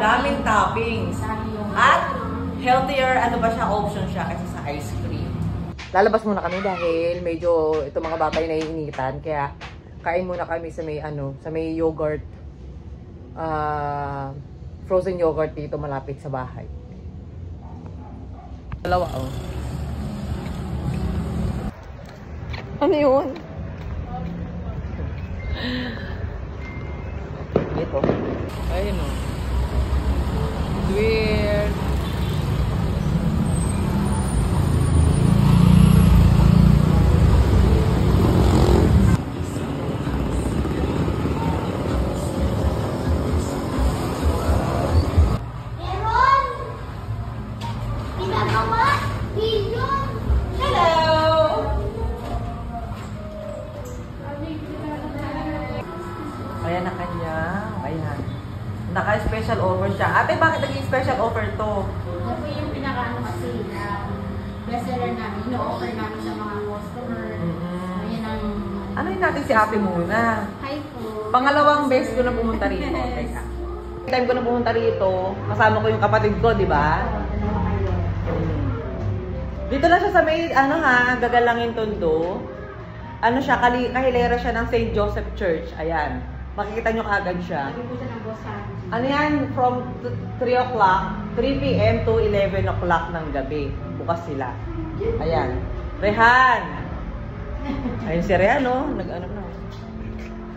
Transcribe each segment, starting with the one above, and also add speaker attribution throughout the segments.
Speaker 1: daming toppings. At healthier, ano ba siya, option siya kasi sa ice cream. Lalabas muna kami dahil medyo ito mga bata ay naiinitan. Kaya kain muna kami sa may sa may yogurt. Frozen yogurt dito malapit sa bahay. Dalawa oh. Ano yun? Ito. Ayun o. Weird. Ayan na kanya. Ayan. Naka-special offer siya. Ate, bakit naging special offer to?
Speaker 2: Ito po yung pinaka-ano kasi, bestseller namin. Ino-offer namin sa mga customer. Ayan ang...
Speaker 1: Ano yun natin si ate muna?
Speaker 2: Hi po.
Speaker 1: Pangalawang beses ko na pumunta rito. Teka. Time ko na pumunta rito, kasama ko yung kapatid ko, di ba? Dito lang siya sa may, Gagalangin Tondo. Ano siya, kahilera siya ng St. Joseph Church. Ayan. Makikita nyo kaagad siya. Ano yan? From 3 o'clock, 3 p.m. to 11 o'clock ng gabi. Bukas sila. Ayan. Rehan! Ayun si Rehan, no? Nag-ano na.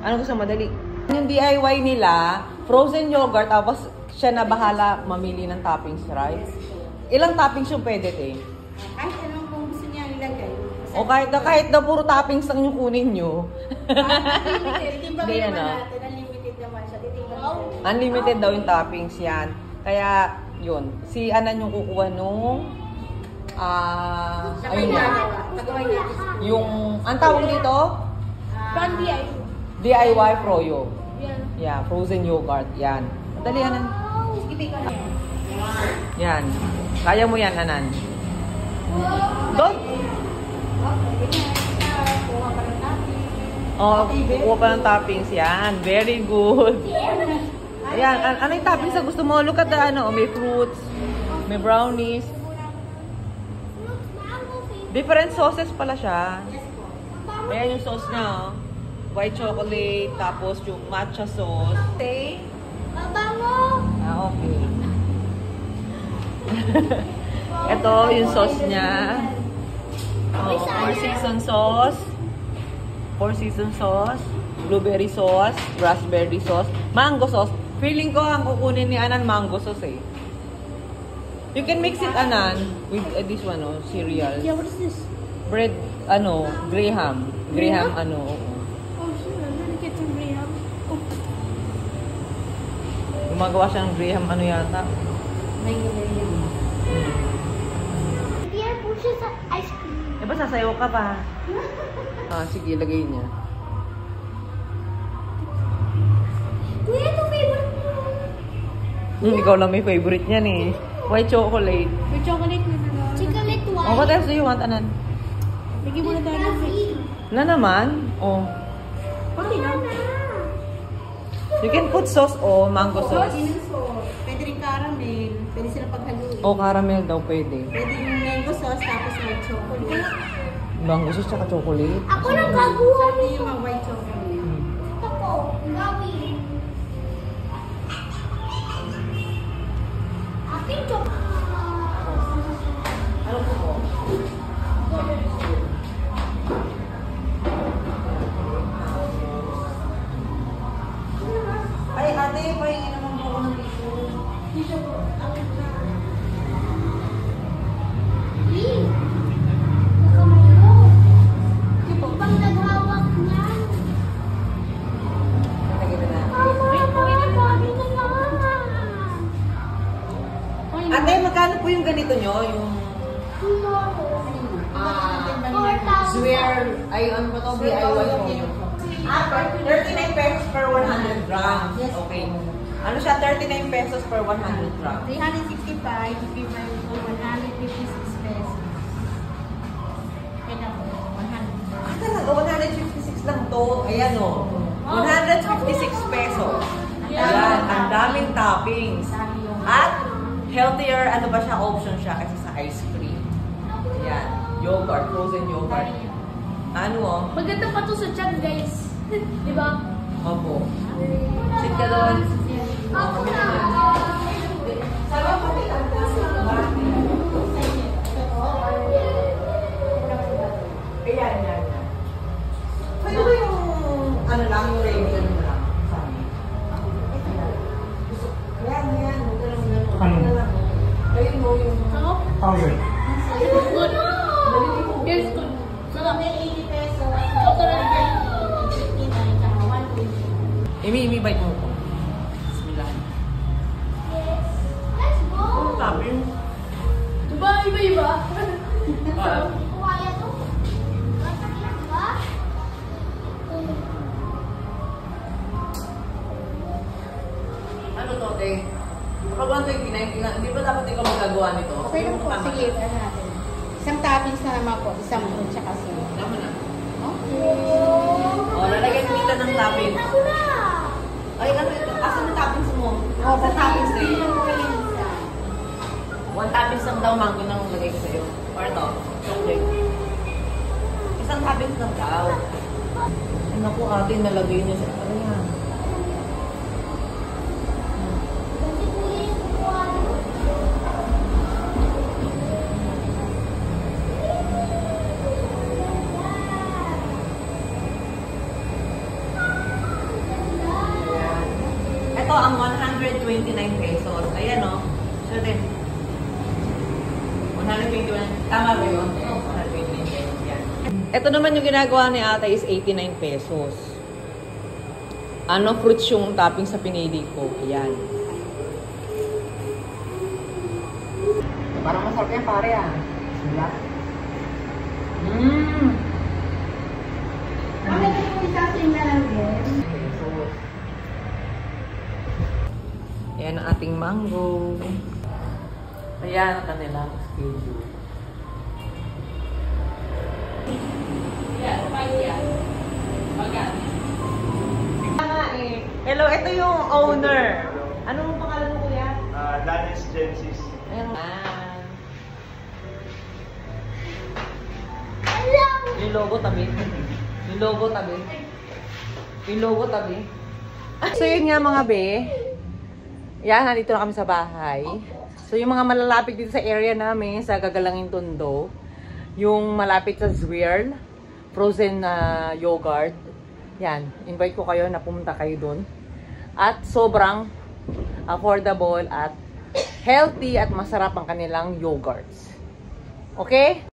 Speaker 1: Ano gusto madali? Yung DIY nila, frozen yogurt, tapos siya na bahala mamili ng toppings, right? Ilang toppings yung pwede, eh?
Speaker 2: Kahit anong kung gusto niya ilagay.
Speaker 1: O kahit na puro toppings lang yung kunin nyo.
Speaker 2: Hindi naman natin. Unlimited naman siya.
Speaker 1: Unlimited daw yung toppings yan. Kaya, yun. Si Anan yung kukuha nung... ayun yan. Yung... Ang tawag dito? DIY Froyo. Yeah, frozen yogurt. Yan. Dali, Anan. Yan. Kaya mo yan, Anan. Don't... Oh, kukuha pa ng toppings yan. Very good. Ayan, ano yung toppings na gusto mo? Look at the may fruits, may brownies. Different sauces pala siya. Ayan yung sauce niya, oh. White chocolate, tapos yung matcha sauce. Okay?
Speaker 2: Babango!
Speaker 1: Okay. Ito yung sauce niya. Oh, 4 season sauce. 4 season sauce, blueberry sauce, raspberry sauce, mango sauce. Feeling ko ang kukunin ni Anan mango sauce eh. You can mix it, Anan, with this one, cereal.
Speaker 2: Yeah, what is this?
Speaker 1: Bread, Graham. Graham,
Speaker 2: Oh, sure. I'm gonna get some Graham.
Speaker 1: Gumagawa siya ng Graham, yata.
Speaker 2: Mango Graham. Here, push it sa ice cream.
Speaker 1: Eh, ba sasayaw ka pa? Sige, lagay niya.
Speaker 2: Kuya, ito favorite mo.
Speaker 1: Ikaw lang may favorite niyan eh. White chocolate.
Speaker 2: May chocolate na naman. Chocolate white.
Speaker 1: Oh, what else do you want, Anan?
Speaker 2: Lagyan mo na tayo ng face.
Speaker 1: Na naman? Oh.
Speaker 2: Pati na.
Speaker 1: You can put sauce, mango sauce.
Speaker 2: Pwede rin caramel. Pwede sila paghaluin.
Speaker 1: Oh, caramel daw pwede.
Speaker 2: Pwede yung mango sauce tapos white chocolate.
Speaker 1: Mango sauce tsaka chocolate.
Speaker 2: Ako lang gagawa nito. Yung mga white chocolate. Ito po, gawin. Aking chocolate.
Speaker 1: Ano po? Ay, ate, pahingi naman po ako ng tissue.
Speaker 2: Pag naghawak niyan.
Speaker 1: Ate, magkano po yung ganito nyo? Yung... Swear, ano ba ito? DIY po yun. 39 pesos per 100 grams. Okay. Ano siya? 39 pesos per 100 grams.
Speaker 2: 365, if you buy for 156 pesos. Kaya po, 100.
Speaker 1: Talaga, 156 lang to. Ayan o. 156 pesos. Ayan, ang daming toppings. healthier, ano ba siya, option siya kasi sa ice cream. Yan. Yogurt, frozen yogurt. Ano oh?
Speaker 2: Maganda pa to sa chat, guys. Di ba?
Speaker 1: Opo. Sit ka doon.
Speaker 2: Ako na.
Speaker 1: Ayan, yan. Pwede ba yung, ano lang, yung regular mo lang sa amin? Ayan. Ano? Ayun mo yung...
Speaker 2: Ako?
Speaker 3: Powder.
Speaker 2: Good. Yes, good. Sarap. 80 pesos. Total guys. 59 tsaka 120.
Speaker 1: Imi, bite mo ko. Bismillah.
Speaker 2: Let's go.
Speaker 1: Ang sabi.
Speaker 2: Diba? Iba-iba.
Speaker 1: Ano to, te? Kapag 129, hindi ba dapat ikaw magagawa nito?
Speaker 2: Okay lang po. Sige, ano natin. Isang toppings na naman po. Isang food tsaka sila.
Speaker 1: Tama na.
Speaker 2: Okay.
Speaker 1: O, lalagyan kita ng topping.
Speaker 2: Ako na.
Speaker 1: Ay, ano ito? Asan yung toppings mo?
Speaker 2: Oh,
Speaker 1: Sa toppings eh.
Speaker 2: isa.
Speaker 1: One toppings lang daw mango nang lagay ko sa'yo. Or ito, chocolate. Isang toppings lang daw. Ay, naku, ate, nalagay niya sa... Ano yan? Ito ang 129 pesos. Ayan o. Sure din. 121. Tama ba yun? 129 pesos yan. Ito naman yung ginagawa ni ate is 89 pesos. Ano fruits yung topping sa pinili ko? Ayan. Parang masarap yan pare ah. Sila.
Speaker 2: Ano yung isasin na lang din?
Speaker 1: Pesos. Ayan ang ating mango. Ayan ang kanilang schedule. Yan, yan. Magkano? Hello, ito yung owner. Anong pangalan mo kuya?
Speaker 3: Danis Genesis.
Speaker 1: Ayan. Yung logo tabi. Yung logo tabi. Yung logo tabi. So yun nga mga be. Yan, nandito na kami sa bahay. So yung mga malalapit dito sa area namin, sa Gagalangin Tondo, yung malapit sa Zwirl, frozen yogurt. Yan, invite ko kayo na pumunta kayo dun. At sobrang affordable at healthy at masarap ang kanilang yogurts. Okay?